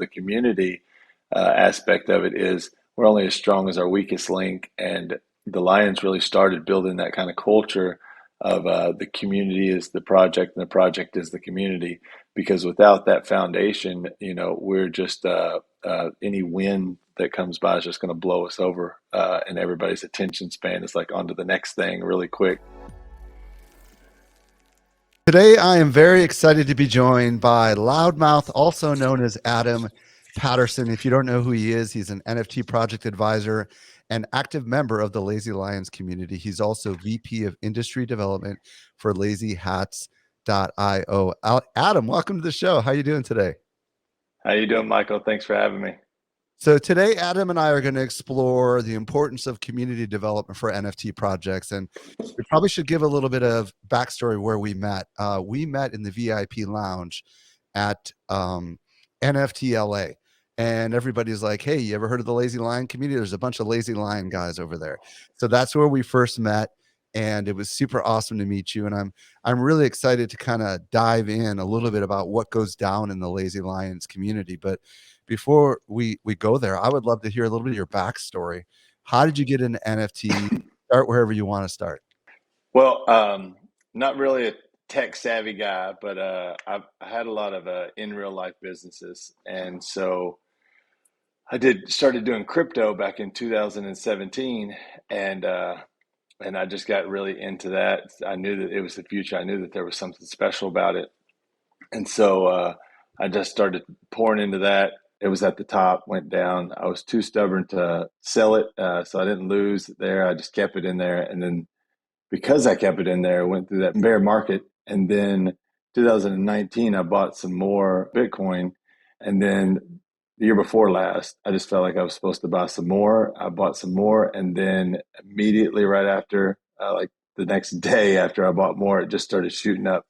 the community aspect of it is we're only as strong as our weakest link. And the Lions really started building that kind of culture of the community is the project and the project is the community. Because without that foundation, we're just any wind that comes by is just going to blow us over, and everybody's attention span is like on to the next thing really quick. Today, I am very excited to be joined by Loudmouth, also known as Adam Patterson. If you don't know who he is, he's an NFT project advisor and active member of the Lazy Lions community. He's also VP of Industry Development for LazyHats.io. Adam, welcome to the show. How are you doing today? How you doing, Michael? Thanks for having me. So today, Adam and I are going to explore the importance of community development for NFT projects. And we probably should give a little bit of backstory where we met. We met in the VIP lounge at NFT LA. And everybody's like, hey, you ever heard of the Lazy Lion community? There's a bunch of Lazy Lion guys over there. So that's where we first met. And it was super awesome to meet you. And I'm really excited to kind of dive in a little bit about what goes down in the Lazy Lions community. But before we go there, I would love to hear a little bit of your backstory. How did you get into NFT? Start wherever you want to start. Well, not really a tech savvy guy, but I had a lot of in real life businesses, and so I started doing crypto back in 2017, and I just got really into that. I knew that it was the future. I knew that there was something special about it, and so I just started pouring into that. It was at the top, went down. I was too stubborn to sell it, so I didn't lose there. I just kept it in there, and then because I kept it in there, I went through that bear market. And then 2019, I bought some more Bitcoin. And then the year before last, I just felt like I was supposed to buy some more. I bought some more. And then immediately right after, like the next day after I bought more, it just started shooting up.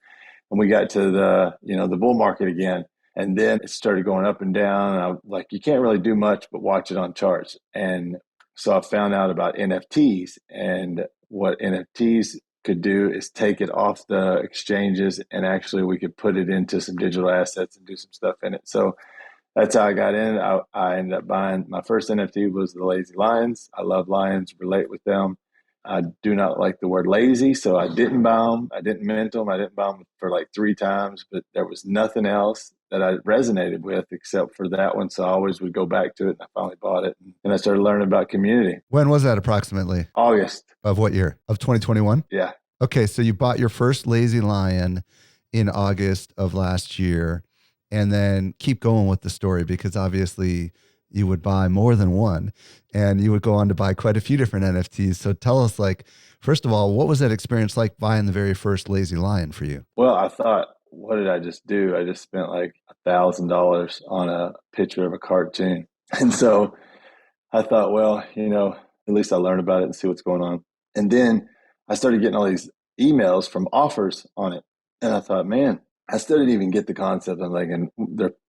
And we got to the bull market again. And then it started going up and down. And I like, you can't really do much but watch it on charts. And so I found out about NFTs, and what NFTs could do is take it off the exchanges, and actually we could put it into some digital assets and do some stuff in it. So that's how I got in. I ended up buying my first NFT was the Lazy Lions. I love lions, relate with them. I do not like the word lazy, so I didn't buy them. I didn't mint them. I didn't buy them for like 3 times, but there was nothing else that I resonated with except for that one. So I always would go back to it, and I finally bought it. And I started learning about community. When was that approximately? August. Of what year? Of 2021? Yeah. Okay, so you bought your first Lazy Lion in August of last year, and then keep going with the story, because obviously you would buy more than one, and you would go on to buy quite a few different NFTs. So tell us, like, first of all, what was that experience like buying the very first Lazy Lion for you? Well, I thought, what did I just do? I just spent like $1,000 on a picture of a cartoon. And so I thought, well, at least I learned about it and see what's going on. And then I started getting all these emails from offers on it. And I thought, man, I still didn't even get the concept. I'm like, and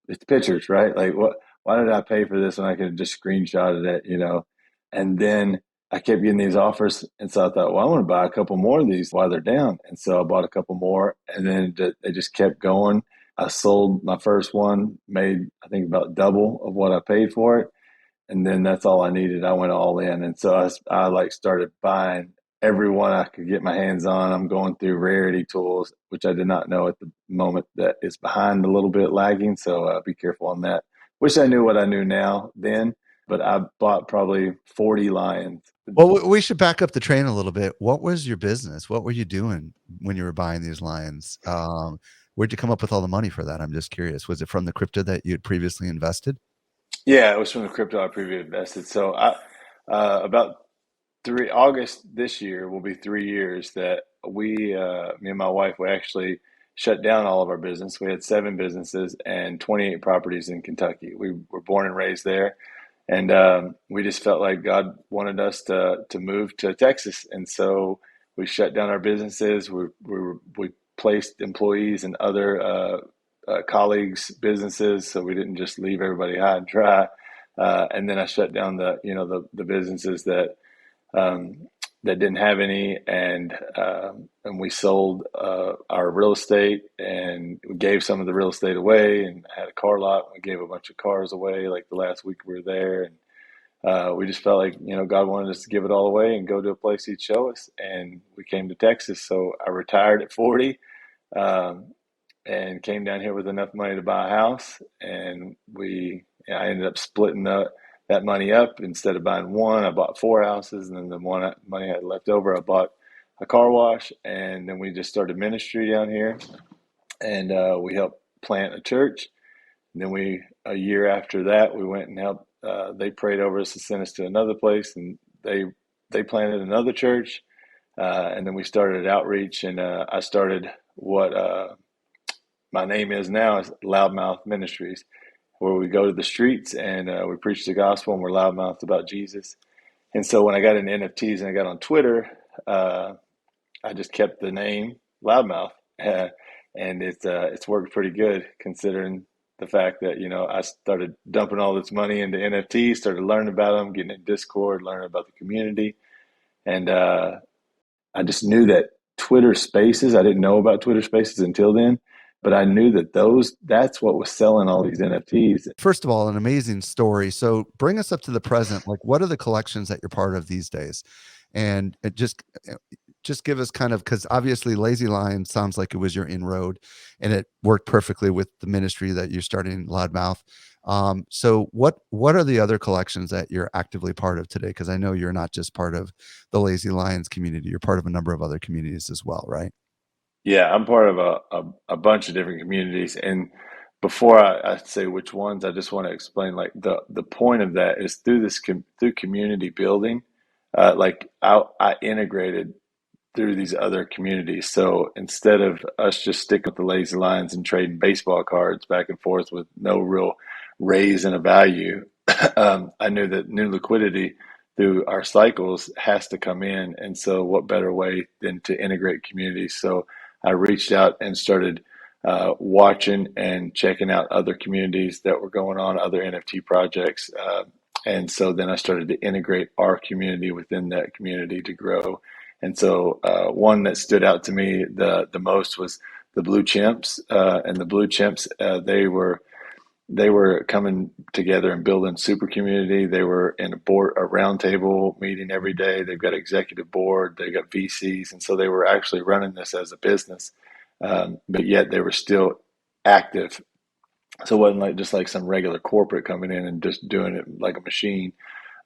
it's pictures, right? Like, why did I pay for this when I could have just screenshotted it? And then I kept getting these offers. And so I thought, well, I want to buy a couple more of these while they're down. And so I bought a couple more, and then they just kept going. I sold my first one, made, I think, about double of what I paid for it. And then that's all I needed. I went all in. And so I like started buying every one I could get my hands on. I'm going through rarity tools, which I did not know at the moment that it's behind, a little bit lagging. So be careful on that. Wish I knew what I knew now then, but I bought probably 40 lions. Well, we should back up the train a little bit. What was your business? What were you doing when you were buying these lions? Where'd you come up with all the money for that? I'm just curious. Was it from the crypto that you had previously invested? Yeah, it was from the crypto I previously invested. So about August this year will be 3 years that me and my wife, we actually shut down all of our business. We had 7 businesses and 28 properties in Kentucky. We were born and raised there, and we just felt like God wanted us to move to Texas, and so we shut down our businesses. We placed employees in other colleagues' businesses, so we didn't just leave everybody high and dry. And then I shut down the businesses that um, that didn't have any, and we sold our real estate, and we gave some of the real estate away, and had a car lot. We gave a bunch of cars away like the last week we were there, and we just felt like God wanted us to give it all away and go to a place He'd show us, and we came to Texas. So I retired at 40. Um, and came down here with enough money to buy a house. And I ended up splitting that money up. Instead of buying one, I bought four houses. And then the one money I had left over, I bought a car wash. And then we just started ministry down here. And we helped plant a church. And then a year after that, we went and helped. They prayed over us and sent us to another place. And they planted another church. And then we started outreach. And I started what my name is now is Loudmouth Ministries, where we go to the streets and we preach the gospel and we're loudmouth about Jesus. And so when I got into NFTs and I got on Twitter, uh, I just kept the name Loudmouth, and it's worked pretty good considering the fact that I started dumping all this money into NFTs, started learning about them, getting in Discord, learning about the community, and I just knew that Twitter Spaces, I didn't know about Twitter Spaces until then, but I knew that that's what was selling all these NFTs. First of all, an amazing story. So bring us up to the present. Like, what are the collections that you're part of these days? And just give us kind of, because obviously Lazy Lion sounds like it was your inroad, and it worked perfectly with the ministry that you're starting, Loudmouth. So what are the other collections that you're actively part of today? Because I know you're not just part of the Lazy Lions community; you're part of a number of other communities as well, right? Yeah, I'm part of a bunch of different communities. And before I say which ones, I just want to explain like the point of that is through community building. Like I integrated through these other communities. So instead of us just sticking with the lazy lines and trading baseball cards back and forth with no real raise in a value, I knew that new liquidity through our cycles has to come in. And so, what better way than to integrate communities? So, I reached out and started watching and checking out other communities that were going on, other NFT projects. And so then I started to integrate our community within that community to grow. And so one that stood out to me the most was the Blue Chimps, and the Blue Chimps they were coming together and building super community. They were in a round table meeting every day. They've got executive board, they got VCs, and so they were actually running this as a business, but yet they were still active. So it wasn't like just like some regular corporate coming in and just doing it like a machine.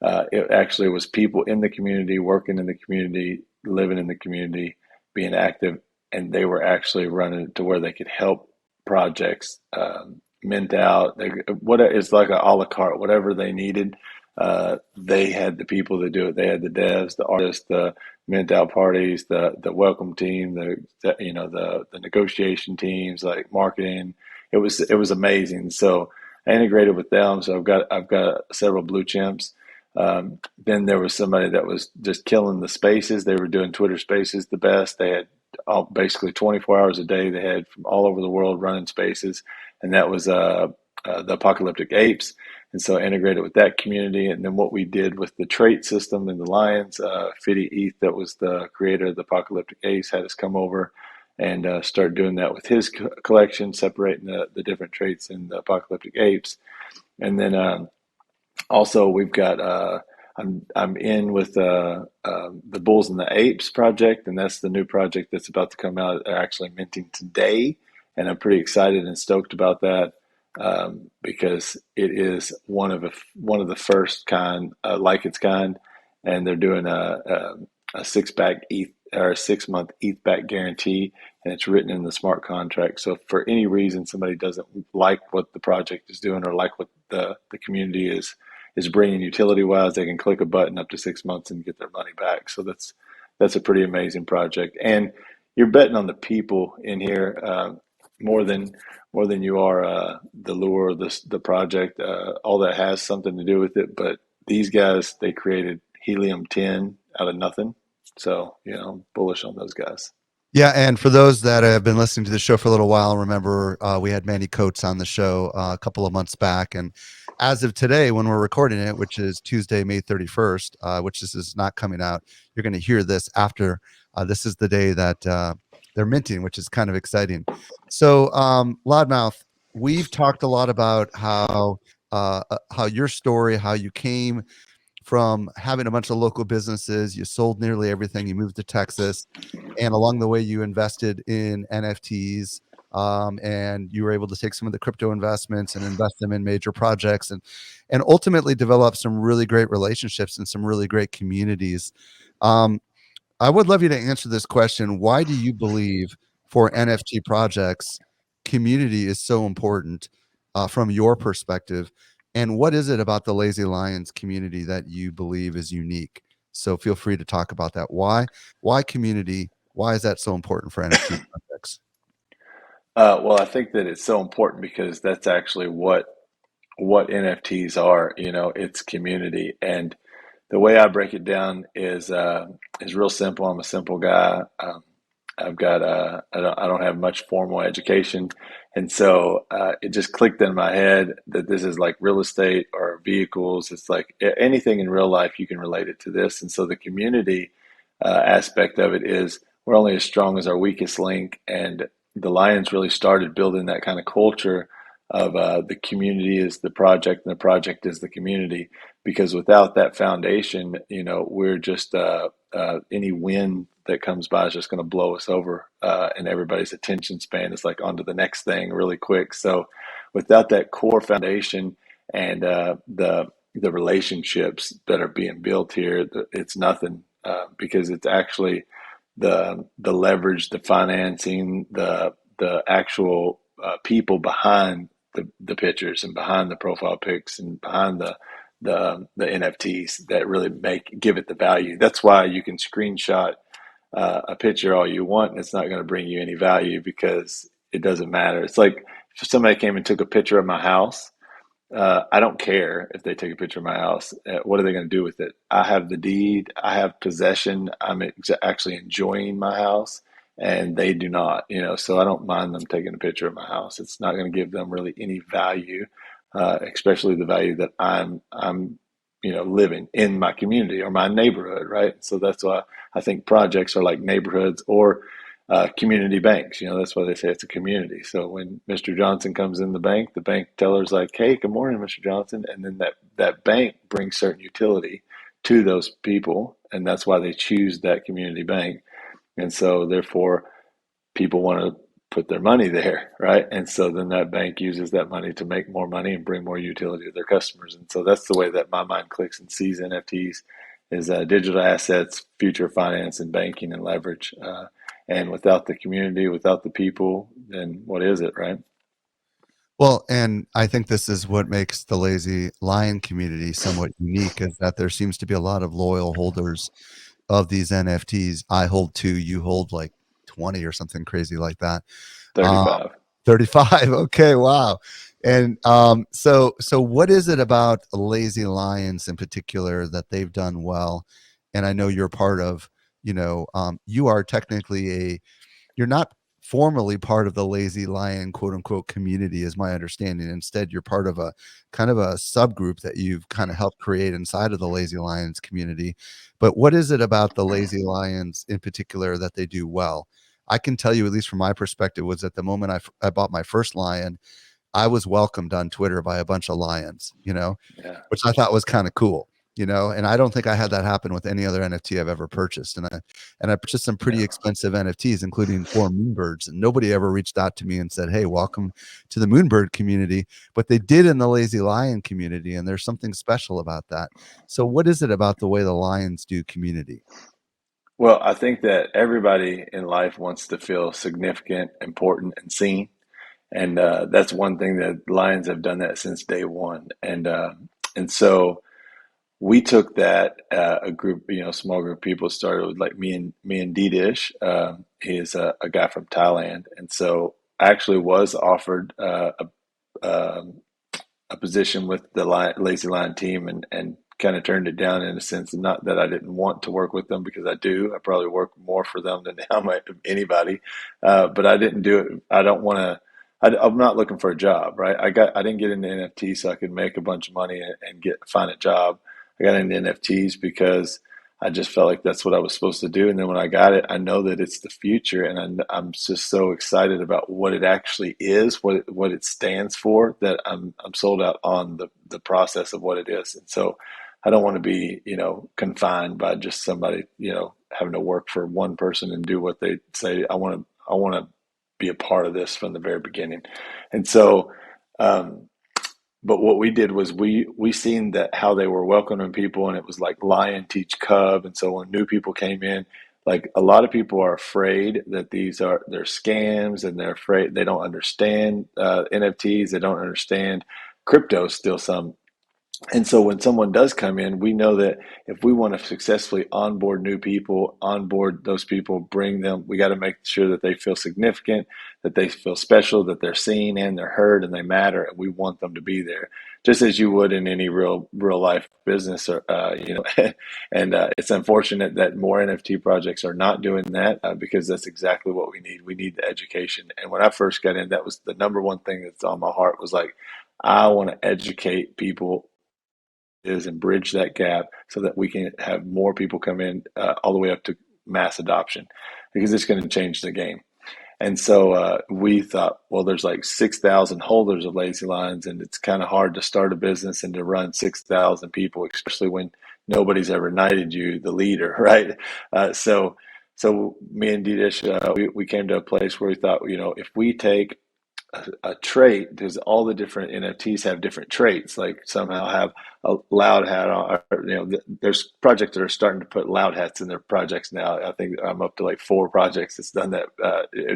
It actually was people in the community, working in the community, living in the community, being active, and they were actually running it to where they could help projects mint out. It's like a la carte, whatever they needed. They had the people to do it. They had the devs, the artists, the mint out parties, the welcome team, the negotiation teams, like marketing. It was amazing. So I integrated with them. So I've got several blue chimps. Then there was somebody that was just killing the spaces. They were doing Twitter Spaces the best. They had basically 24 hours a day. They had from all over the world running spaces, and that was the Apocalyptic Apes. And so I integrated with that community. And then what we did with the trait system and the Lions, Fiddy Eth, that was the creator of the Apocalyptic Apes, had us come over and start doing that with his collection, separating the different traits in the Apocalyptic Apes. And then also, we've got I'm in with the Bulls and the Apes project, and that's the new project that's about to come out. They're actually minting today, and I'm pretty excited and stoked about that because it is one of the first kind like its kind, and they're doing a or a 6 month ETH back guarantee, and it's written in the smart contract. So if for any reason somebody doesn't like what the project is doing or like what the community is bringing utility wise, they can click a button up to 6 months and get their money back. So that's a pretty amazing project. And you're betting on the people in here more than you are the lure of the project. All that has something to do with it. But these guys, they created Helium 10 out of nothing. So, bullish on those guys. Yeah, and for those that have been listening to the show for a little while, remember we had Manny Coates on the show a couple of months back, and as of today, when we're recording it, which is Tuesday, May 31st, which this is not coming out, you're going to hear this after. This is the day that they're minting, which is kind of exciting. So, Loudmouth, we've talked a lot about how your story, how you came from having a bunch of local businesses, you sold nearly everything, you moved to Texas, and along the way, you invested in NFTs, and you were able to take some of the crypto investments and invest them in major projects, and ultimately develop some really great relationships and some really great communities. Um, I would love you to answer this question. Why do you believe for NFT projects, community is so important from your perspective? And what is it about the Lazy Lions community that you believe is unique? So feel free to talk about that. Why community? Why is that so important for NFT projects? Well, I think that it's so important because that's actually what NFTs are. You know, it's community, and the way I break it down is real simple. I'm a simple guy. I've got I don't have much formal education, and so it just clicked in my head that this is like real estate or vehicles. It's like anything in real life you can relate it to this, and so the community aspect of it is we're only as strong as our weakest link, and the Lions really started building that kind of culture of the community is the project and the project is the community, because without that foundation, you know, we're just any wind that comes by is just going to blow us over, and everybody's attention span is like on to the next thing really quick. So, without that core foundation and the relationships that are being built here, it's nothing, because it's actually the leverage, the financing, the actual people behind the pictures and behind the profile pics and behind the NFTs that really give it the value. That's why you can screenshot a picture all you want, and it's not going to bring you any value because it doesn't matter. It's like if somebody came and took a picture of my house. I don't care if they take a picture of my house. What are they going to do with it? I have the deed. I have possession. Actually enjoying my house, and they do not. You know, so I don't mind them taking a picture of my house. It's not going to give them really any value, especially the value that I'm living in my community or my neighborhood, right? So that's why I think projects are like neighborhoods or community banks. You know, that's why they say it's a community. So when Mr. Johnson comes in the bank teller's like, "Hey, good morning, Mr. Johnson," and then that bank brings certain utility to those people, and that's why they choose that community bank. And so therefore, people want to put their money there, right? And so then that bank uses that money to make more money and bring more utility to their customers. And so that's the way that my mind clicks and sees NFTs is digital assets, future finance, and banking and leverage. And without the community, without the people, then what is it, right? Well, and I think this is what makes the Lazy Lion community somewhat unique is that there seems to be a lot of loyal holders of these NFTs. I hold two, you hold like 20 or something crazy like that. Um, 35. 35. Okay, wow. And so what is it about Lazy Lions in particular that they've done well? And I know you're part of, you are technically you're not formally part of the Lazy Lion quote unquote community is my understanding. Instead, you're part of a kind of a subgroup that you've kind of helped create inside of the Lazy Lions community. But what is it about the Lazy Lions in particular that they do well? I can tell you, at least from my perspective, was at the moment I bought my first lion, I was welcomed on Twitter by a bunch of lions, Yeah. which I thought was kind of cool, and I don't think I had that happen with any other NFT I've ever purchased. And I purchased some pretty Yeah. expensive NFTs, including 4 moonbirds, and nobody ever reached out to me and said, "Hey, welcome to the moonbird community." But they did in the Lazy Lion community, and there's something special about that. So what is it about the way the lions do community? Well, I think that everybody in life wants to feel significant, important, and seen. And that's one thing that Lions have done that since day one. And so we took that a group, small group of people started with like me and D Dish. He is a guy from Thailand, and so I actually was offered a position with the Lazy Lion team, and kind of turned it down in a sense, not that I didn't want to work with them because I do. I probably work more for them than I might anybody, but I didn't do it. I don't want to. I'm not looking for a job, right? I didn't get into NFT so I could make a bunch of money and find a job. I got into NFTs because I just felt like that's what I was supposed to do. And then when I got it, I know that it's the future, and I'm just so excited about what it actually is, what it stands for, that I'm sold out on the process of what it is. And so I don't want to be, confined by just somebody, having to work for one person and do what they say. I want to be a part of this from the very beginning. And so, but what we did was we seen that how they were welcoming people, and it was like lion teach cub. And so when new people came in, like a lot of people are afraid that they're scams, and they're afraid they don't understand NFTs, they don't understand crypto still some. And so when someone does come in, we know that if we want to successfully onboard new people, onboard those people, bring them, we got to make sure that they feel significant, that they feel special, that they're seen and they're heard and they matter, and we want them to be there, just as you would in any real life business, or and it's unfortunate that more NFT projects are not doing that, because that's exactly what we need. We need the education. And when I first got in, that was the number one thing that's on my heart, was like, I want to educate people is and bridge that gap so that we can have more people come in, all the way up to mass adoption, because it's going to change the game. And so we thought, well, there's like 6,000 holders of Lazy Lines, and it's kind of hard to start a business and to run 6,000 people, especially when nobody's ever knighted you the leader, right? So me and Didish, we came to a place where we thought, if we take a trait, because all the different NFTs have different traits. Like somehow have a loud hat on, or, there's projects that are starting to put loud hats in their projects now. I think I'm up to like 4 projects that's done that,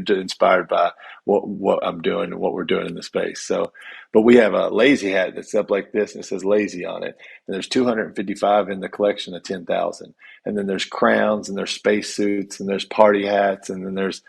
inspired by what I'm doing and what we're doing in the space. So, but we have a lazy hat that's up like this, and it says lazy on it. And there's 255 in the collection of 10,000. And then there's crowns, and there's space suits, and there's party hats, and then there's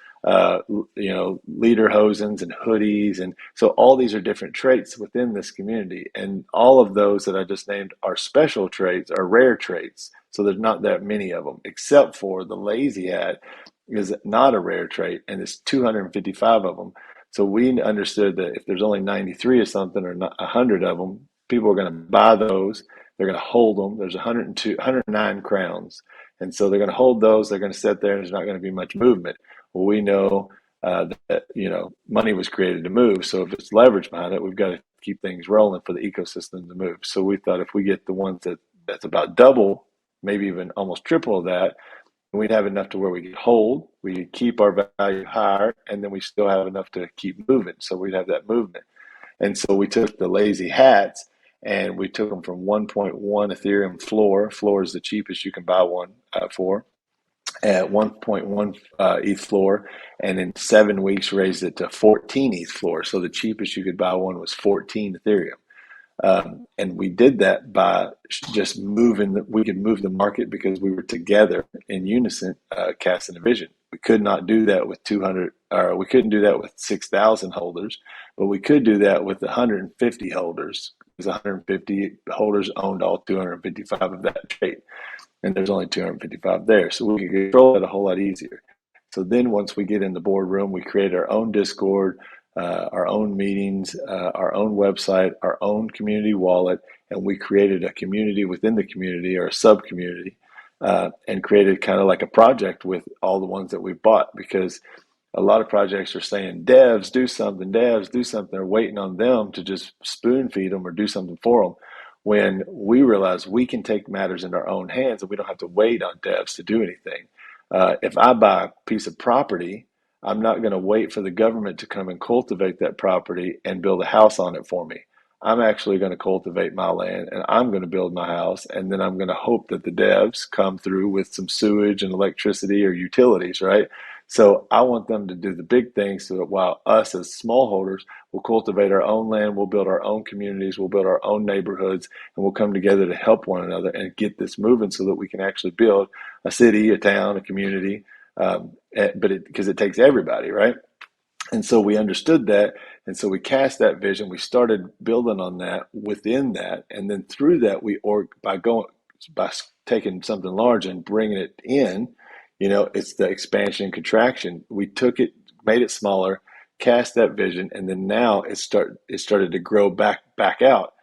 leader hosens and hoodies. And so all these are different traits within this community. And all of those that I just named are special traits, are rare traits. So there's not that many of them, except for the lazy hat is not a rare trait, and it's 255 of them. So we understood that if there's only 93 or something, or 100 of them, people are going to buy those. They're going to hold them. There's 109 crowns. And so they're going to hold those. They're going to sit there, and there's not going to be much movement. Well, we know that money was created to move. So if it's leverage behind it, we've got to keep things rolling for the ecosystem to move. So we thought if we get the ones that's about double, maybe even almost triple of that, we'd have enough to where we could hold, we could keep our value higher, and then we still have enough to keep moving. So we'd have that movement. And so we took the lazy hats, and we took them from 1.1 Ethereum floor. Floor is the cheapest you can buy one for, at 1.1 ETH floor, and in 7 weeks raised it to 14 ETH floor. So the cheapest you could buy one was 14 Ethereum. And we did that by just we could move the market because we were together in unison, casting a vision. We could not do that with 200, or we couldn't do that with 6,000 holders, but we could do that with 150 holders, because 150 holders owned all 255 of that trade, and there's only 255 there. So we can control it a whole lot easier. So then once we get in the boardroom, we create our own Discord, our own meetings, our own website, our own community wallet, and we created a community within the community, or a sub community, and created kind of like a project with all the ones that we bought, because a lot of projects are saying, devs, do something, devs, do something. They're waiting on them to just spoon feed them or do something for them. When we realize we can take matters into our own hands, and we don't have to wait on devs to do anything. If I buy a piece of property, I'm not going to wait for the government to come and cultivate that property and build a house on it for me. I'm actually going to cultivate my land, and I'm going to build my house, and then I'm going to hope that the devs come through with some sewage and electricity or utilities, right? So I want them to do the big things, so that while us as smallholders will cultivate our own land, we'll build our own communities, we'll build our own neighborhoods, and we'll come together to help one another and get this moving so that we can actually build a city, a town, a community, but because it takes everybody, right? And so we understood that. And so we cast that vision. We started building on that within that. And then through that, by taking something large and bringing it in, it's the expansion and contraction. We took it, made it smaller, cast that vision, and then now it started to grow back out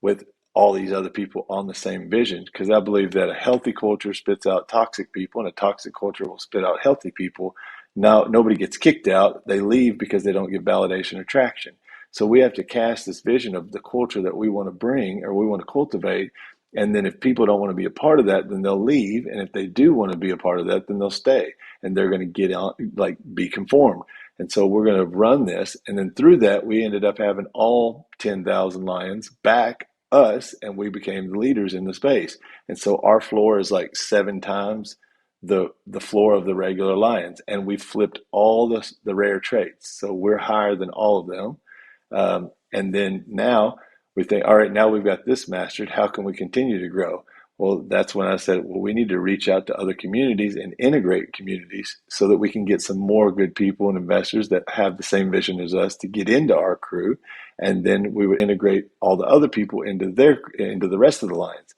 with all these other people on the same vision. Because I believe that a healthy culture spits out toxic people, and a toxic culture will spit out healthy people. Now, nobody gets kicked out. They leave because they don't get validation or traction. So we have to cast this vision of the culture that we want to bring or we want to cultivate. And then if people don't want to be a part of that, then they'll leave. And if they do want to be a part of that, then they'll stay and they're going to get on, like be conformed. And so we're going to run this. And then through that, we ended up having all 10,000 lions back us, and we became the leaders in the space. And so our floor is like 7 times the floor of the regular lions, and we flipped all the rare traits, so we're higher than all of them. And then now we think, all right, now we've got this mastered, how can we continue to grow? Well, that's when I said, well, we need to reach out to other communities and integrate communities so that we can get some more good people and investors that have the same vision as us to get into our crew. And then we would integrate all the other people into the rest of the lions.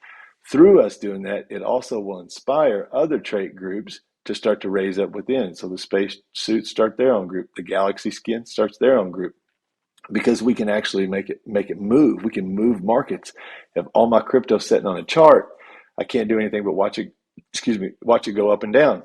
Through us doing that, it also will inspire other trait groups to start to raise up within. So the space suits start their own group. The galaxy skin starts their own group, because we can actually make it move. We can move markets. If all my crypto sitting on a chart, I can't do anything but watch it go up and down.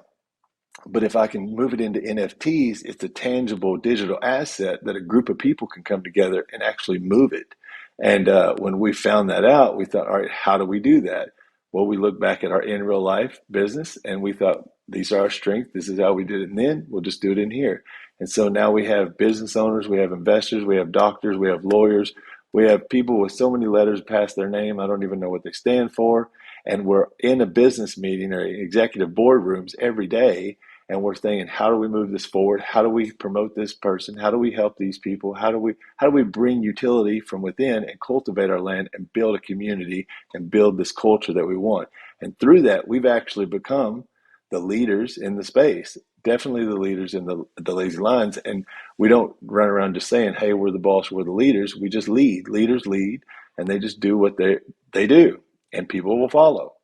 But if I can move it into NFTs, it's a tangible digital asset that a group of people can come together and actually move it. And when we found that out, we thought, all right, how do we do that? Well, we looked back at our in real life business and we thought, these are our strengths. This is how we did it. And then we'll just do it in here. And so now we have business owners, we have investors, we have doctors, we have lawyers, we have people with so many letters past their name, I don't even know what they stand for. And we're in a business meeting or executive boardrooms every day, and we're thinking, how do we move this forward? How do we promote this person? How do we help these people? How do we bring utility from within and cultivate our land and build a community and build this culture that we want? And through that, we've actually become the leaders in the space, definitely the leaders in the lazy lines. And we don't run around just saying, hey, we're the boss, we're the leaders. We just lead. Leaders lead, and they just do what they do, and people will follow.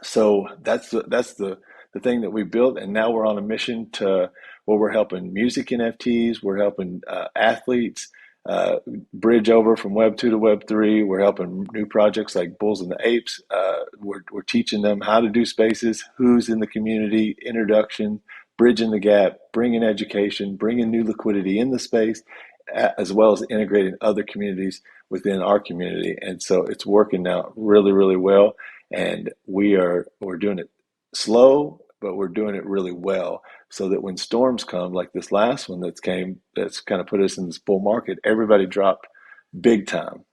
So that's the thing that we built, and now we're on a mission to where we're helping music NFTs, we're helping athletes bridge over from Web 2 to Web 3. We're helping new projects like Bulls and the Apes. We're teaching them how to do spaces, who's in the community, introduction, bridging the gap, bringing education, bringing new liquidity in the space, as well as integrating other communities within our community. And so it's working now really, really well. And we're doing it slow, but we're doing it really well, so that when storms come, like this last one that's kind of put us in this bull market, everybody dropped big time.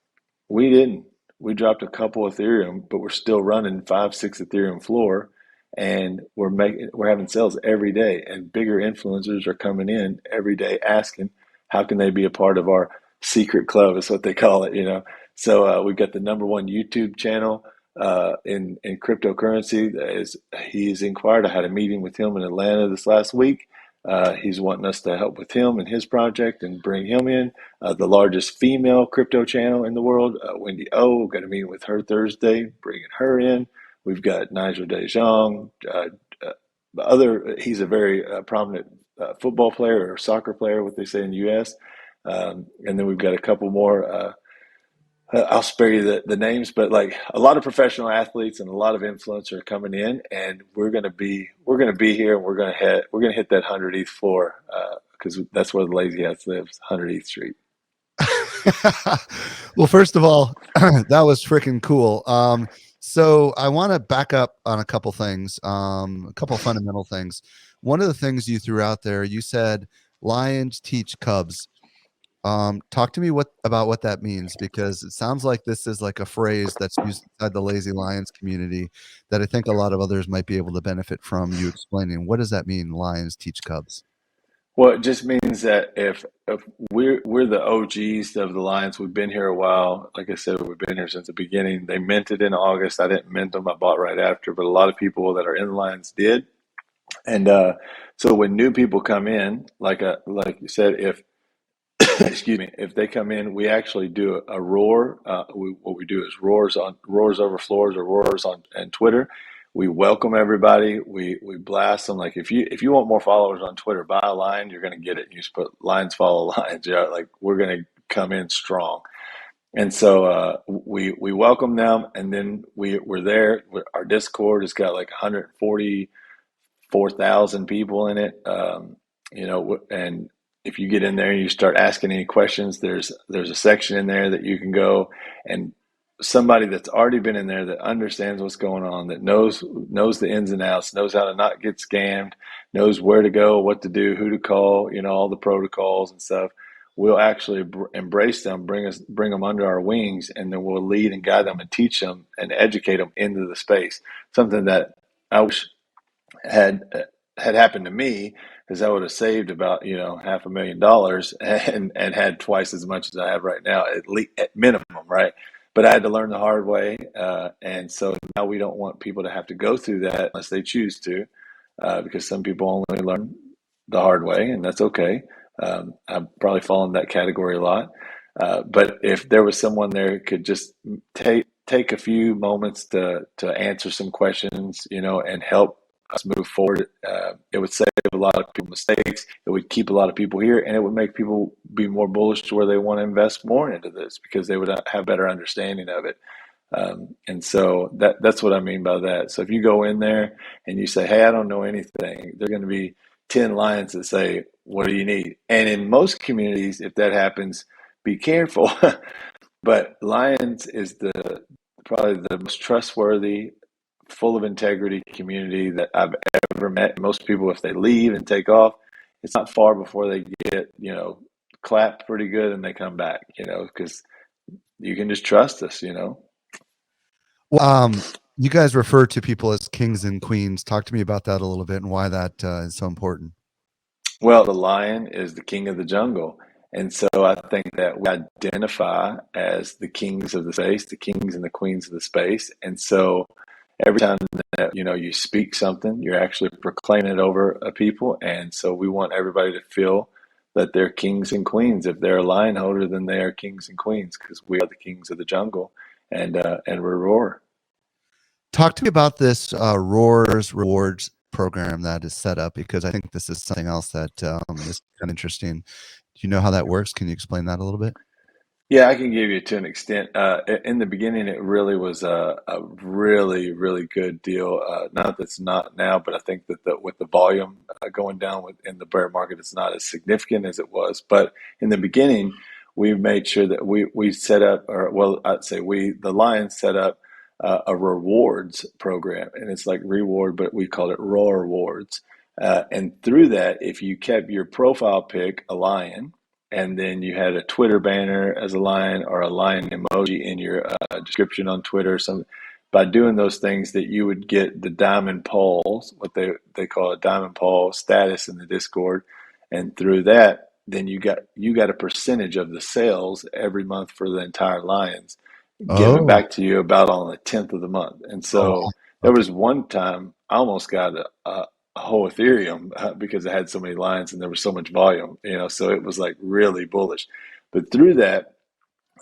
We didn't. We dropped a couple Ethereum, but we're still running 5, 6 Ethereum floor, and we're having sales every day, and bigger influencers are coming in every day asking how can they be a part of our secret club, is what they call it. So we've got the #1 YouTube channel in cryptocurrency. He's inquired. I had a meeting with him in Atlanta this last week. He's wanting us to help with him and his project and bring him in. The largest female crypto channel in the world, Wendy O. We've got a meeting with her Thursday, bringing her in. We've got Nigel DeJong. He's a very prominent football player or soccer player, what they say in the U.S. And then we've got a couple more. I'll spare you the names, but like a lot of professional athletes and a lot of influencers are coming in, and we're gonna be here, and we're gonna hit that 100th floor because that's where the Lazy Hats lives, 100th Street. Well, first of all, that was freaking cool. So I want to back up on a couple things, a couple fundamental things. One of the things you threw out there, you said lions teach cubs. Talk to me about what that means, because it sounds like this is like a phrase that's used inside the Lazy Lions community that I think a lot of others might be able to benefit from you explaining. What does that mean, lions teach cubs? Well, it just means that if we're the OGs of the Lions, we've been here a while. Like I said, we've been here since the beginning. They minted in August. I didn't mint them. I bought right after, but a lot of people that are in the Lions did. And so when new people come in, like you said, if excuse me, if they come in, we actually do a roar. What we do is roars over floors or roars on Twitter. We welcome everybody. We blast them. Like if you want more followers on Twitter, buy a line, you're going to get it. You just put lines follow lines. Yeah, like we're going to come in strong. And so we welcome them, and then we're there. Our Discord has got like 144,000 people in it. And if you get in there and you start asking any questions, there's a section in there that you can go, and somebody that's already been in there that understands what's going on, that knows the ins and outs, knows how to not get scammed, knows where to go, what to do, who to call, all the protocols and stuff. We'll actually embrace them, bring them under our wings, and then we'll lead and guide them and teach them and educate them into the space. Something that I wish had had happened to me, because I would have saved about $500,000 and had twice as much as I have right now, at least at minimum, right? But I had to learn the hard way, and so now we don't want people to have to go through that unless they choose to, because some people only learn the hard way, and that's okay. I've probably fallen in that category a lot. But if there was someone there who could just take a few moments to answer some questions, and help us move forward, it would save a lot of people mistakes. It would keep a lot of people here, and it would make people be more bullish to where they want to invest more into this because they would have better understanding of it. And so that's what I mean by that. So if you go in there and you say, "Hey, I don't know anything," there are going to be 10 lions that say, "What do you need?" And in most communities, if that happens, be careful. But Lions is probably the most trustworthy, full of integrity community that I've ever met. Most people, if they leave and take off, it's not far before they get, clapped pretty good and they come back, because you can just trust us. Well, you guys refer to people as kings and queens. Talk to me about that a little bit and why that is so important. Well, the lion is the king of the jungle. And so I think that we identify as the kings of the space, the kings and the queens of the space. And so every time that you speak something, you're actually proclaiming it over a people. And so we want everybody to feel that they're kings and queens. If they're a lion holder, then they are kings and queens, because we are the kings of the jungle, and we're roar. Talk to me about this Roars Rewards program that is set up, because I think this is something else that is kind of interesting. Do you know how that works? Can you explain that a little bit? Yeah, I can give you to an extent. In the beginning, it really was a really, really good deal. Not that's not now, but I think that with the volume going down in the bear market, it's not as significant as it was. But in the beginning, we made sure that we set up, or well, I'd say the Lions set up a rewards program, and it's like reward, but we called it raw rewards. And through that, if you kept your profile pic a lion, and then you had a Twitter banner as a lion, or a lion emoji in your description on Twitter or something. By doing those things, that you would get the diamond polls, what they call a diamond poll status in the Discord, and through that, then you got a percentage of the sales every month for the entire Lions, given Oh, back to you about on the 10th of the month. And oh, so wow. there Okay. was one time I almost got a whole Ethereum because it had so many lines and there was so much volume, so it was like really bullish. But through that,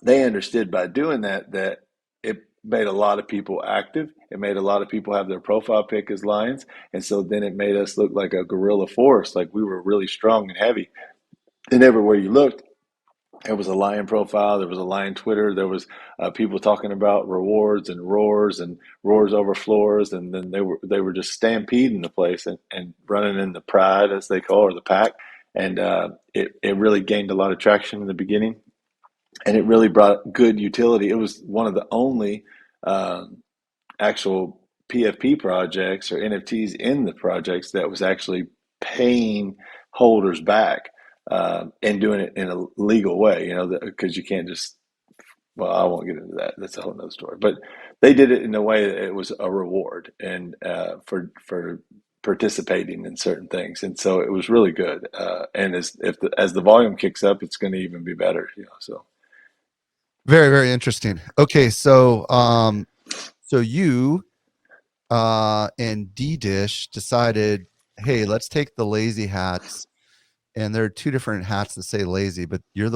they understood by doing that it made a lot of people active. It made a lot of people have their profile pic as lions. And so then it made us look like a guerrilla force, like we were really strong and heavy. And everywhere you looked, there was a lion profile, there was a lion Twitter, there was people talking about rewards and roars over floors, and then they were just stampeding the place and running in the pride, as they call it, or the pack, and it really gained a lot of traction in the beginning, and it really brought good utility. It was one of the only um, actual PFP projects or NFTs in the projects that was actually paying holders back, and doing it in a legal way, because you can't just, well, I won't get into that. That's a whole nother story. But they did it in a way that it was a reward, and for participating in certain things, and so it was really good. And as the volume kicks up, it's going to even be better. So Very, very interesting. Okay, so you and D Dish decided hey, let's take the lazy hats, and there are two different hats that say lazy, but you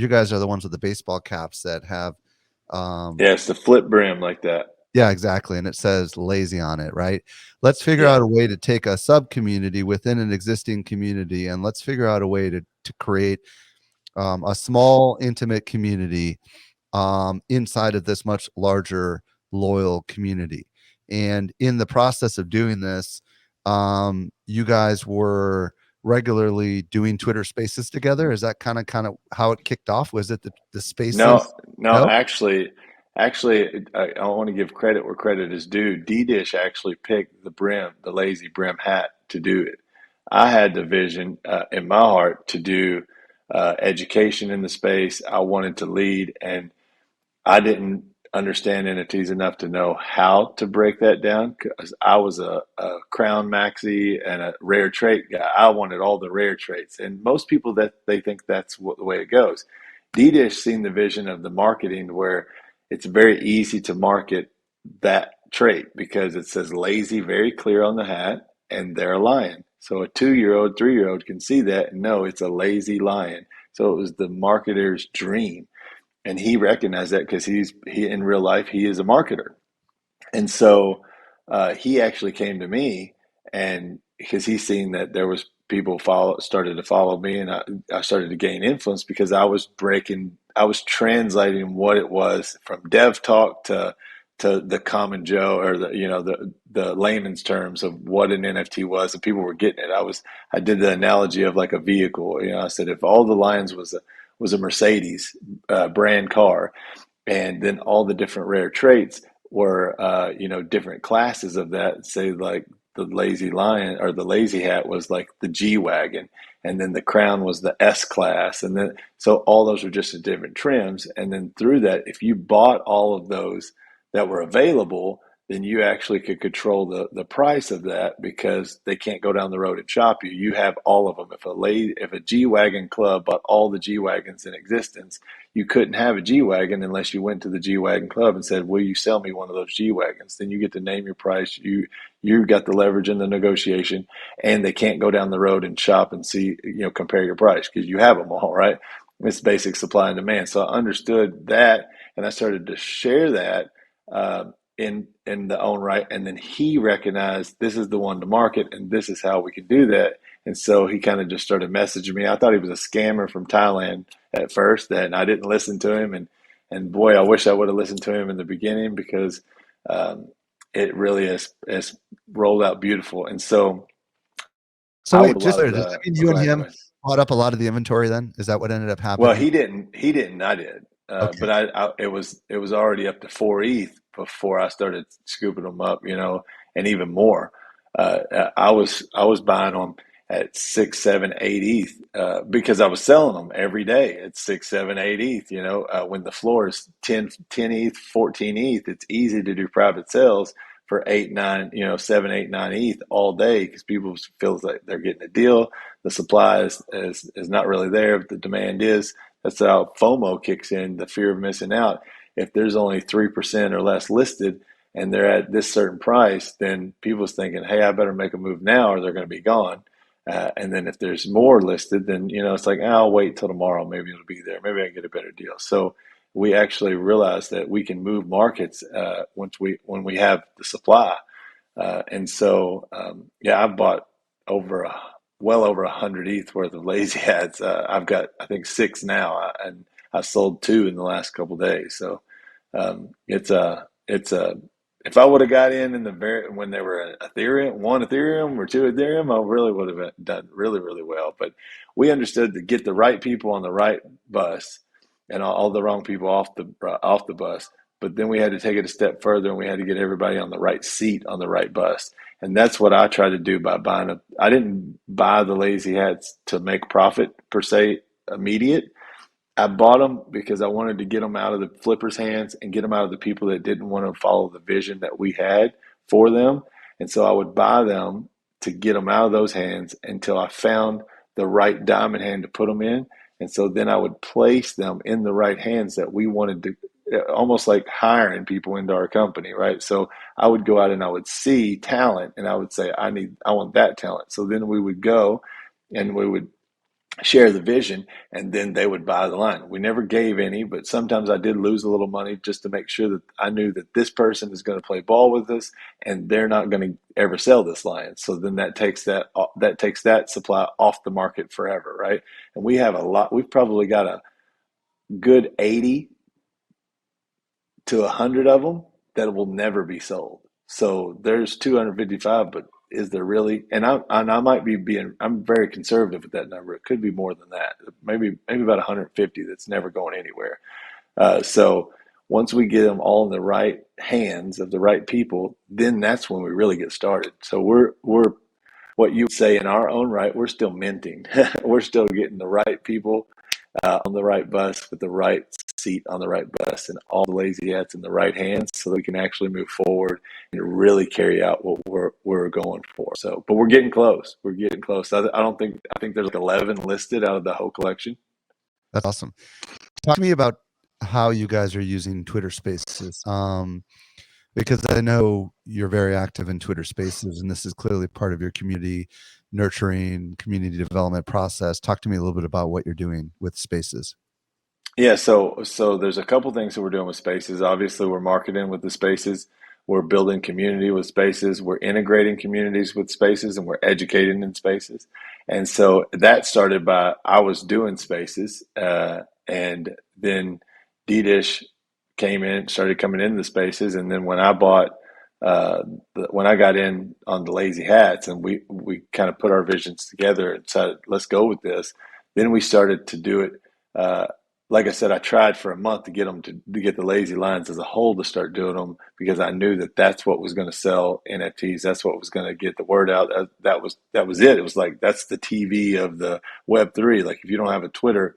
guys are the ones with the baseball caps that have, um, Yeah, it's the flip brim like that. yeah, exactly, and it says lazy on it, right? Let's figure Yeah. out a way to take a sub community within an existing community, and let's figure out a way to create a small, intimate community inside of this much larger, loyal community. And in the process of doing this, you guys were regularly doing Twitter Spaces together. Is that kind of how it kicked off? Was it the No, Spaces? no, No. actually, I want to give credit where credit is due. D-Dish actually picked the brim, the lazy brim hat to do it. I had the vision in my heart to do education in the space. I wanted to lead, and I didn't understand NFTs enough to know how to break that down because I was a crown maxi and a rare trait guy. I wanted all the rare traits, and most people that they think that's the way it goes. D-Dish seen the vision of the marketing where it's very easy to market that trait because it says lazy very clear on the hat, and they're a lion. So a 2 year old, 3 year old can see that and know it's a lazy lion. So it was the marketer's dream, and he recognized that because he in real life he is a marketer, and so he actually came to me, and because he's seen that there was people started to follow me, and I started to gain influence because I was translating what it was from dev talk to the common Joe, or the layman's terms of what an NFT was, and people were getting it. I did the analogy of like a vehicle. I said if all the Lions was a Mercedes brand car, and then all the different rare traits were different classes of that. Say like the lazy lion or the lazy hat was like the G wagon, and then the crown was the S class, and then so all those were just in different trims. And then through that, if you bought all of those that were available, then you actually could control the price of that because they can't go down the road and shop you. You have all of them. If a G wagon club bought all the G wagons in existence, you couldn't have a G wagon unless you went to the G wagon club and said, "Will you sell me one of those G wagons?" Then you get to name your price. You got the leverage in the negotiation, and they can't go down the road and shop and see, compare your price because you have them all, right? It's basic supply and demand. So I understood that, and I started to share that in the own right. And then he recognized this is the one to market, and this is how we can do that. And so he kind of just started messaging me. I thought he was a scammer from Thailand at first, and I didn't listen to him. And boy, I wish I would have listened to him in the beginning because it really is rolled out beautiful. And so So I wait, would a just lot there. of Does that mean oh, you go and ahead, go him ahead. bought up a lot of the inventory then? Is that what ended up Well, happening? he didn't, I did. Okay. But it was already up to 4 ETH before I started scooping them up, and even more. I was buying them at 6, 7, 8 ETH because I was selling them every day at 6, 7, 8 ETH. When the floor is 10 ETH, 14 ETH, it's easy to do private sales for 8, 9, 7, 8, 9 ETH all day because people feel like they're getting a deal. The supply is not really there, but the demand is. That's how FOMO kicks in, the fear of missing out. If there's only 3% or less listed and they're at this certain price, then people's thinking, hey, I better make a move now or they're going to be gone. And then if there's more listed, then it's like, I'll wait till tomorrow. Maybe it'll be there. Maybe I can get a better deal. So we actually realized that we can move markets when we have the supply. And so, yeah, I've bought over well over 100 ETH worth of lazy hats. I've got, I think, six now, and I've sold two in the last couple of days. So it's a if I would have got in the very when they were one Ethereum or two Ethereum, I really would have done really really well. But we understood to get the right people on the right bus and all the wrong people off the bus. But then we had to take it a step further, and we had to get everybody on the right seat on the right bus. And that's what I tried to do by buying I didn't buy the lazy hats to make profit per se immediate. I bought them because I wanted to get them out of the flippers' hands and get them out of the people that didn't want to follow the vision that we had for them. And so I would buy them to get them out of those hands until I found the right diamond hand to put them in. And so then I would place them in the right hands that we wanted to. almost like hiring people into our company, right? So I would go out and I would see talent and I would say, I want that talent. So then we would go and we would share the vision and then they would buy the line. We never gave any, but sometimes I did lose a little money just to make sure that I knew that this person is going to play ball with us and they're not going to ever sell this line. So then that takes that supply off the market forever, right? And we have a lot. We've probably got a good 80 to 100 of them that will never be sold. So there's 255, but is there really? And I might be being, I'm very conservative with that number. It could be more than that. Maybe about 150 that's never going anywhere. So once we get them all in the right hands of the right people, then that's when we really get started. So we're what you would say in our own right, we're still minting. We're still getting the right people on the right bus with the right seat on the right bus and all the lazy hats in the right hands so that we can actually move forward and really carry out what we're going for. So, but we're getting close. We're getting close. I don't think, I think there's like 11 listed out of the whole collection. That's awesome. Talk to me about how you guys are using Twitter Spaces. Because I know you're very active in Twitter Spaces, and this is clearly part of your community nurturing, community development process. Talk to me a little bit about what you're doing with Spaces. Yeah, so there's a couple things that we're doing with spaces. Obviously, we're marketing with the spaces. We're building community with spaces. We're integrating communities with spaces, and we're educating in spaces. And so that started by I was doing spaces, and then D-Dish came in, started coming into the spaces, and then when I bought, when I got in on the Lazy Hats, and we kind of put our visions together and said, let's go with this. Then we started to do it. Uh, like I said, I tried for a month to get them to get the lazy lines as a whole to start doing them because I knew that that's what was going to sell NFTs. That's what was going to get the word out. That was it. It was like that's the TV of the Web3. Like if you don't have a Twitter,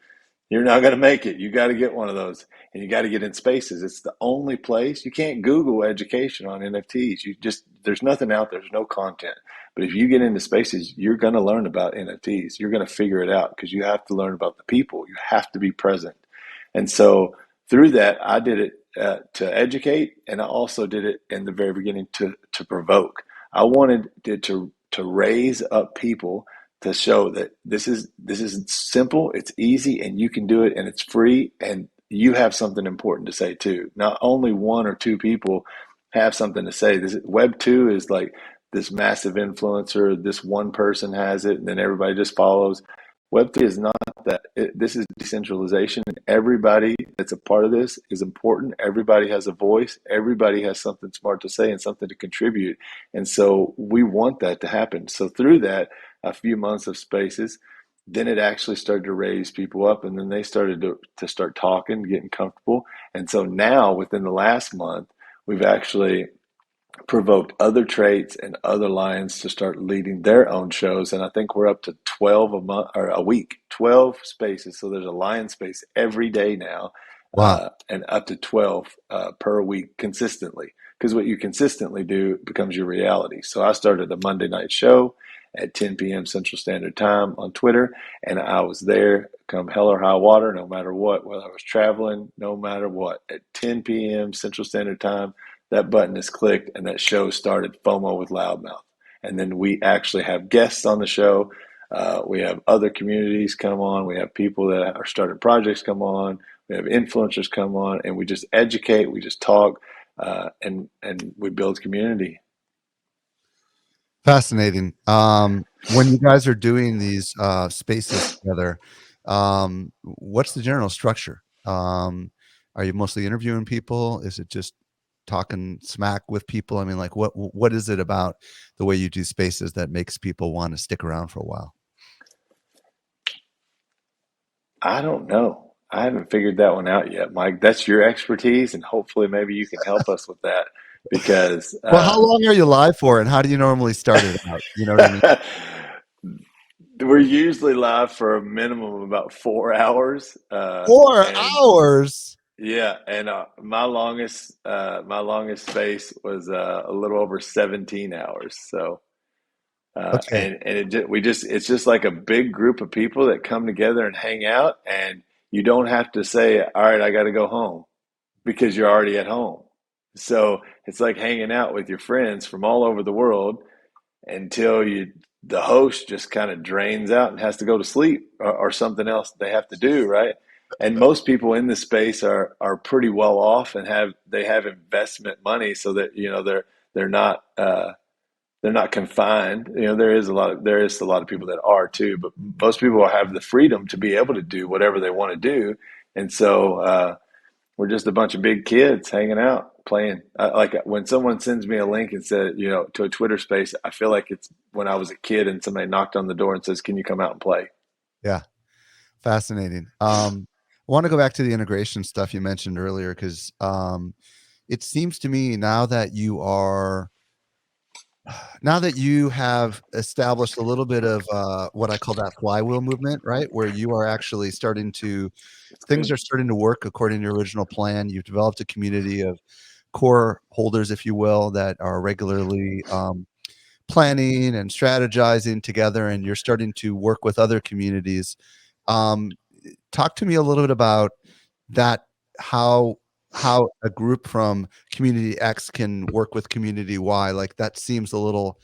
you're not going to make it. You got to get one of those, and you got to get in spaces. It's the only place you can't Google education on NFTs. You just there's nothing out there. There's no content. But if you get into spaces, you're going to learn about NFTs. You're going to figure it out because you have to learn about the people. You have to be present. And so through that, I did it to educate, and I also did it in the very beginning to provoke. I wanted it to raise up people to show that this is simple, it's easy, and you can do it, and it's free, and you have something important to say too. Not only one or two people have something to say. This Web two is like this massive influencer. This one person has it, and then everybody just follows. Web3 is not that. This is decentralization, and everybody that's a part of this is important. Everybody has a voice. Everybody has something smart to say and something to contribute. And so we want that to happen. So through that, a few months of spaces, then it actually started to raise people up, and then they started to start talking, getting comfortable. And so now, within the last month, we've actually provoked other traits and other lions to start leading their own shows. And I think we're up to 12 a month or a week, 12 spaces. So there's a lion space every day now, Wow. and up to 12 per week consistently. Because what you consistently do becomes your reality. So I started a Monday night show at 10 p.m. Central Standard Time on Twitter, and I was there come hell or high water, no matter what, whether I was traveling, no matter what, at 10 p.m. Central Standard Time that button is clicked and that show started, FOMO with Loudmouth. And then we actually have guests on the show. We have other communities come on. We have people that are starting projects come on. We have influencers come on, and we just educate. We just talk, and we build community. Fascinating. When you guys are doing these spaces together, what's the general structure? Are you mostly interviewing people? Is it just talking smack with people? I mean, like what is it about the way you do spaces that makes people want to stick around for a while? I don't know. I haven't figured that one out yet, Mike. That's your expertise, and hopefully, maybe you can help us with that because Well, how long are you live for, and how do you normally start it out? You know what I mean? we're usually live for a minimum of about 4 hours, 4 and hours. yeah, and my longest space was a little over 17 hours. So Okay. and it's just like a big group of people that come together and hang out, and you don't have to say, all right, I got to go home because you're already at home. So it's like hanging out with your friends from all over the world until the host just kind of drains out and has to go to sleep, or something else they have to do, right? And most people in this space are pretty well off and have investment money, so that they're not they're not confined. There is a lot of people that are too, but most people have the freedom to be able to do whatever they want to do. And so we're just a bunch of big kids hanging out, playing. Like when someone sends me a link and said, to a Twitter space, I feel like it's when I was a kid and somebody knocked on the door and says, "Can you come out and play?" Yeah. Fascinating. I want to go back to the integration stuff you mentioned earlier, because it seems to me now that you have established a little bit of what I call that flywheel movement, right? Where you are actually It's things good. are starting to work according to your original plan. You've developed a community of core holders, if you will, that are regularly planning and strategizing together, and you're starting to work with other communities. Um, Talk to me a little bit about that, how a group from community X can work with community Y. Like, that seems a little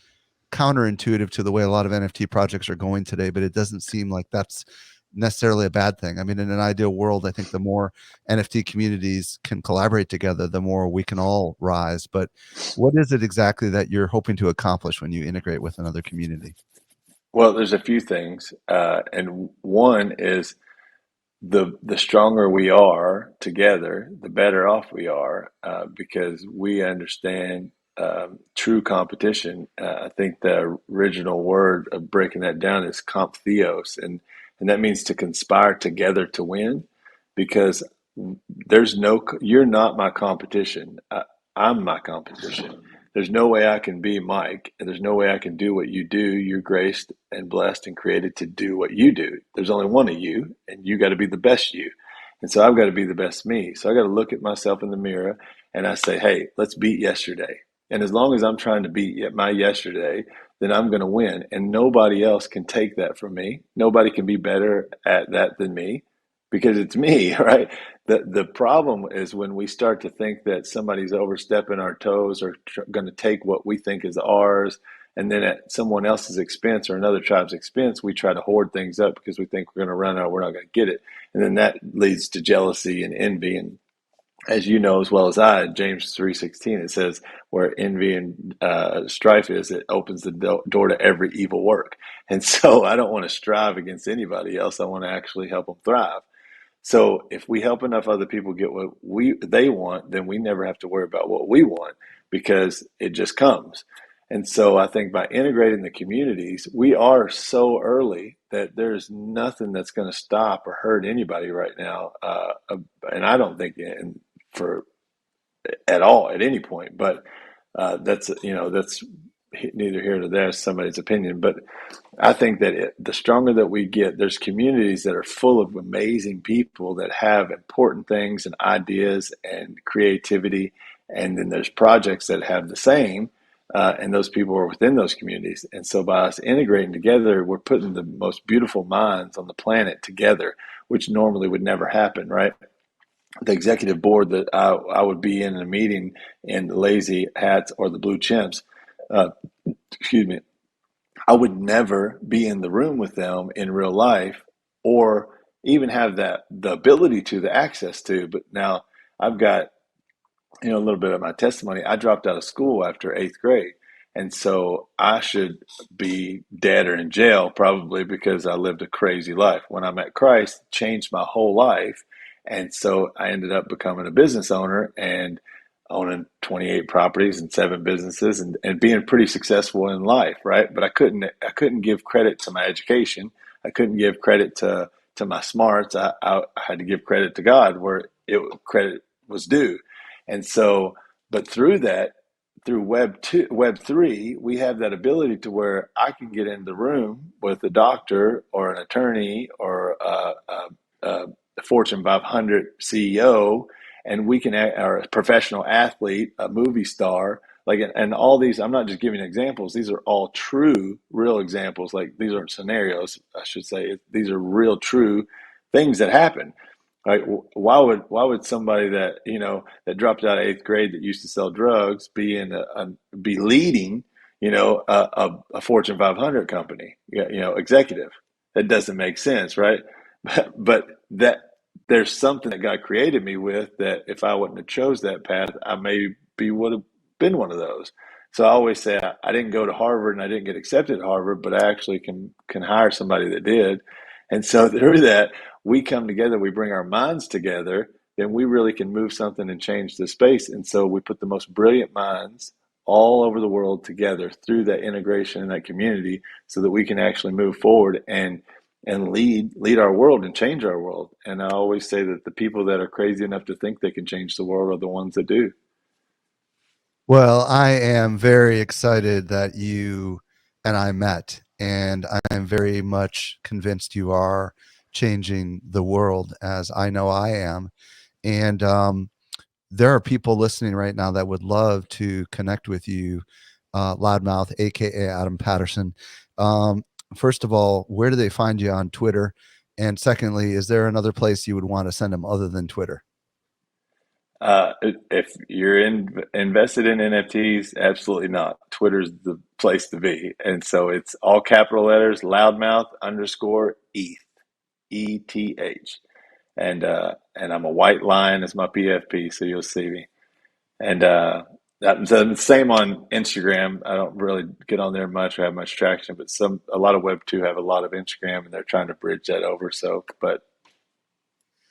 counterintuitive to the way a lot of NFT projects are going today, but it doesn't seem like that's necessarily a bad thing. I mean, in an ideal world, I think the more NFT communities can collaborate together, the more we can all rise. But what is it exactly that you're hoping to accomplish when you integrate with another community? Well, there's a few things, and one is the stronger we are together, the better off we are, because we understand true competition. I think the original word of breaking that down is comptheos, and that means to conspire together to win. Because you're not my competition. I'm my competition. There's no way I can be Mike, and there's no way I can do what you do. You're graced and blessed and created to do what you do. There's only one of you, and you got to be the best you. And so I've got to be the best me. So I got to look at myself in the mirror and I say, hey, let's beat yesterday. And as long as I'm trying to beat my yesterday, then I'm going to win. And nobody else can take that from me. Nobody can be better at that than me, because it's me, right? The problem is when we start to think that somebody's overstepping our toes or going to take what we think is ours, and then at someone else's expense or another tribe's expense, we try to hoard things up because we think we're going to run out, we're not going to get it, and then that leads to jealousy and envy. And as you know as well as I, James 3:16, it says, where envy and strife is, it opens the door to every evil work. And so I don't want to strive against anybody else. I want to actually help them thrive. So if we help enough other people get what they want, then we never have to worry about what we want, because it just comes. And so I think by integrating the communities, we are so early that there's nothing that's going to stop or hurt anybody right now. And I don't think for at all at any point. But that's neither here nor there. It's somebody's opinion, but I think that the stronger that we get, there's communities that are full of amazing people that have important things and ideas and creativity. And then there's projects that have the same, and those people are within those communities. And so by us integrating together, we're putting the most beautiful minds on the planet together, which normally would never happen, right? The executive board that I would be in a meeting in the Lazy Hats or the Blue Chimps, uh, excuse me, I would never be in the room with them in real life, or even have the ability to, the access to. But now I've got, a little bit of my testimony. I dropped out of school after eighth grade. And so I should be dead or in jail probably, because I lived a crazy life. When I met Christ, it changed my whole life. And so I ended up becoming a business owner and owning 28 properties and 7 businesses, and being pretty successful in life, right? But I couldn't give credit to my education. I couldn't give credit to my smarts. I had to give credit to God where credit was due. And so, but through that, through Web 3, we have that ability to where I can get in the room with a doctor or an attorney or a Fortune 500 CEO, and we can, or a professional athlete, a movie star, like, and all these. I'm not just giving examples; these are all true, real examples. Like, these aren't scenarios, I should say. These are real, true things that happen. Right? Why would somebody that that dropped out of eighth grade that used to sell drugs be leading a Fortune 500 company, executive? That doesn't make sense, right? But that there's something that God created me with that if I wouldn't have chose that path, I maybe would have been one of those. So I always say I didn't go to Harvard and I didn't get accepted at Harvard, but I actually can hire somebody that did. And so through that, we come together, we bring our minds together, then we really can move something and change the space. And so we put the most brilliant minds all over the world together through that integration in that community so that we can actually move forward and lead our world and change our world. And I always say that the people that are crazy enough to think they can change the world are the ones that do. Well, I am very excited that you and I met, and I am very much convinced you are changing the world as I know I am. And there are people listening right now that would love to connect with you, Loudmouth, aka Adam Patterson. Um, First of all, where do they find you on Twitter? And secondly, is there another place you would want to send them other than Twitter? If you're invested in NFTs, absolutely not. Twitter's the place to be. And so it's all capital letters, loudmouth underscore ETH, ETH. And I'm a white lion as my PFP, so you'll see me. And so the same on Instagram. I don't really get on there much or have much traction, but a lot of Web 2 have a lot of Instagram, and they're trying to bridge that over. So, but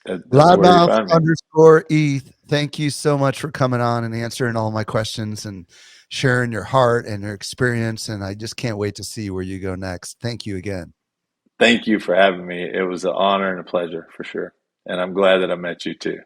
that's where you Loudmouth find me. underscore ETH. Thank you so much for coming on and answering all my questions and sharing your heart and your experience. And I just can't wait to see where you go next. Thank you again. Thank you for having me. It was an honor and a pleasure for sure. And I'm glad that I met you too.